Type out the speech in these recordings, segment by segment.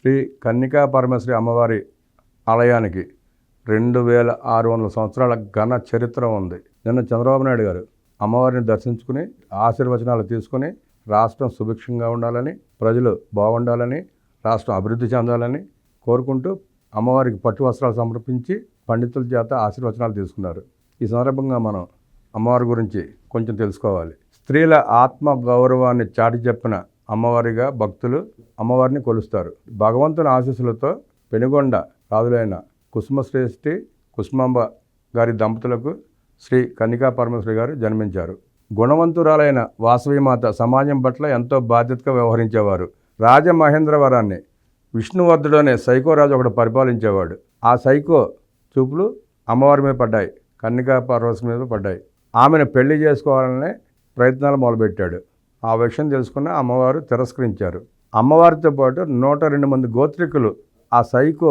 శ్రీ కన్నికా పరమేశ్వరి అమ్మవారి ఆలయానికి 2600 సంవత్సరాల ఘన చరిత్ర ఉంది. నిన్న చంద్రబాబు నాయుడు గారు అమ్మవారిని దర్శించుకుని ఆశీర్వచనాలు తీసుకుని రాష్ట్రం సుభిక్షంగా ఉండాలని, ప్రజలు బాగుండాలని, రాష్ట్రం అభివృద్ధి చెందాలని కోరుకుంటూ అమ్మవారికి పట్టు వస్త్రాలు సమర్పించి పండితుల చేత ఆశీర్వచనాలు తీసుకున్నారు. ఈ సందర్భంగా మనం అమ్మవారి గురించి కొంచెం తెలుసుకోవాలి. స్త్రీల ఆత్మ గౌరవాన్ని చాటి చెప్పిన అమ్మవారిగా భక్తులు అమ్మవారిని కొలుస్తారు. భగవంతుని ఆశీస్సులతో పెనుగొండ రాజులైన కుసుమశ్రేష్ఠి కుసుమాంబ గారి దంపతులకు శ్రీ కన్నికా పరమేశ్వరి గారు జన్మించారు. గుణవంతురాలైన వాసవీమాత సమాజం పట్ల ఎంతో బాధ్యతగా వ్యవహరించేవారు. రాజమహేంద్రవరాన్ని విష్ణువర్ధుడు అనే సైకో రాజు ఒకడు పరిపాలించేవాడు. ఆ సైకో చూపులు అమ్మవారి మీద పడ్డాయి, కన్నికా పరమేశ్వరి మీద పడ్డాయి. ఆమెను పెళ్లి చేసుకోవాలనే ప్రయత్నాలు మొదలుపెట్టాడు. ఆ విషయం తెలుసుకున్న అమ్మవారు తిరస్కరించారు. అమ్మవారితో పాటు 102 మంది గోత్రికులు ఆ సైకో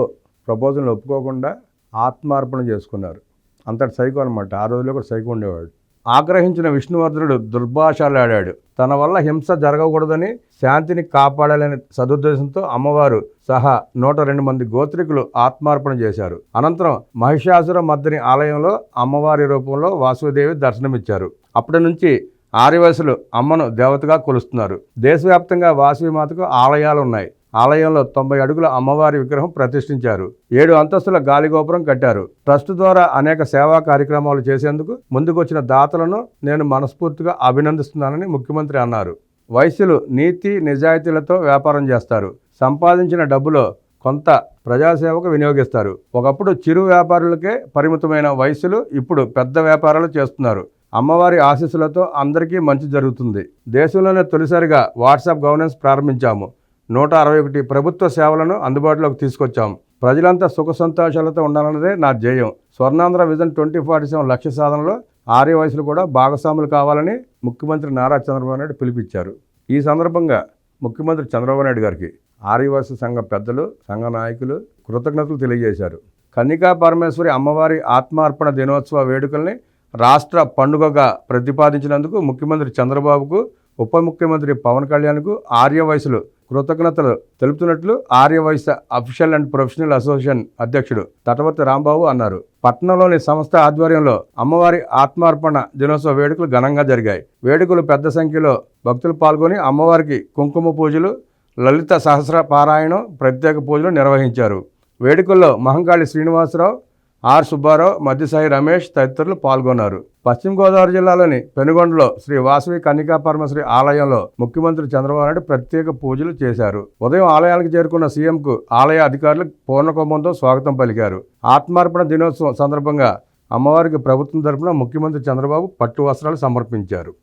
ప్రపోజల్ని ఒప్పుకోకుండా ఆత్మార్పణ చేసుకున్నారు. అంతటి సైకో అనమాట. ఆ రోజుల్లో కూడా సైకో ఉండేవాడు. ఆగ్రహించిన విష్ణువర్ధనుడు దుర్భాషలాడాడు. తన వల్ల హింస జరగకూడదని, శాంతిని కాపాడాలని సదుద్దేశంతో అమ్మవారు సహా 102 మంది గోత్రికులు ఆత్మార్పణ చేశారు. అనంతరం మహిషాసుర మర్దిని ఆలయంలో అమ్మవారి రూపంలో వాసుదేవి దర్శనమిచ్చారు. అప్పటి నుంచి ఆర్యవైశ్యులు అమ్మను దేవతగా కొలుస్తున్నారు. దేశవ్యాప్తంగా వాసవిమాతకు ఆలయాలు ఉన్నాయి. ఆలయంలో 90 అడుగుల అమ్మవారి విగ్రహం ప్రతిష్ఠించారు. 7 అంతస్తుల గాలిగోపురం కట్టారు. ట్రస్ట్ ద్వారా అనేక సేవా కార్యక్రమాలు చేసేందుకు ముందుకొచ్చిన దాతలను నేను మనస్ఫూర్తిగా అభినందిస్తున్నానని ముఖ్యమంత్రి అన్నారు. వైశ్యులు నీతి నిజాయితీలతో వ్యాపారం చేస్తారు. సంపాదించిన డబ్బులో కొంత ప్రజాసేవకు వినియోగిస్తారు. ఒకప్పుడు చిరు వ్యాపారులకే పరిమితమైన వైశ్యులు ఇప్పుడు పెద్ద వ్యాపారాలు చేస్తున్నారు. అమ్మవారి ఆశీస్సులతో అందరికీ మంచి జరుగుతుంది. దేశంలోనే తొలిసారిగా వాట్సాప్ గవర్నెన్స్ ప్రారంభించాము. 161 ప్రభుత్వ సేవలను అందుబాటులోకి తీసుకొచ్చాం. ప్రజలంతా సుఖ సంతోషాలతో ఉండాలన్నదే నా ధ్యేయం. స్వర్ణాంధ్ర విజన్ 2047 లక్ష్య సాధనలో ఆర్యవైశ్యులు కూడా భాగస్వాములు కావాలని ముఖ్యమంత్రి నారా చంద్రబాబు నాయుడు పిలుపిచ్చారు. ఈ సందర్భంగా ముఖ్యమంత్రి చంద్రబాబు నాయుడు గారికి ఆర్యవైశ్య సంఘ పెద్దలు, సంఘ నాయకులు కృతజ్ఞతలు తెలియజేశారు. కన్నికా పరమేశ్వరి అమ్మవారి ఆత్మార్పణ దినోత్సవ వేడుకల్ని రాష్ట్ర పండుగగా ప్రతిపాదించినందుకు ముఖ్యమంత్రి చంద్రబాబుకు, ఉప ముఖ్యమంత్రి పవన్ కళ్యాణ్కు ఆర్యవైశ్యులు కృతజ్ఞతలు తెలుపుతున్నట్లు Aryavysya official and professional association అధ్యక్షుడు తటవర్తి రాంబాబు అన్నారు. పట్టణంలోని సంస్థ ఆధ్వర్యంలో అమ్మవారి ఆత్మార్పణ దినోత్సవ వేడుకలు ఘనంగా జరిగాయి. వేడుకలు పెద్ద సంఖ్యలో భక్తులు పాల్గొని అమ్మవారికి కుంకుమ పూజలు, లలిత సహస్ర పారాయణం, ప్రత్యేక పూజలు నిర్వహించారు. వేడుకల్లో మహంకాళి శ్రీనివాసరావు, ఆర్ సుబ్బారావు, మధ్యసాయి రమేష్ తదితరులు పాల్గొన్నారు. పశ్చిమ గోదావరి జిల్లాలోని పెనుగొండలో శ్రీ వాసవి కన్నికా పరమేశ్వరి ఆలయంలో ముఖ్యమంత్రి చంద్రబాబు నాయుడు ప్రత్యేక పూజలు చేశారు. ఉదయం ఆలయానికి చేరుకున్న సీఎంకు ఆలయ అధికారులు పూర్ణకుంభంతో స్వాగతం పలికారు. ఆత్మార్పణ దినోత్సవం సందర్భంగా అమ్మవారికి ప్రభుత్వం తరపున ముఖ్యమంత్రి చంద్రబాబు పట్టు వస్త్రాలు సమర్పించారు.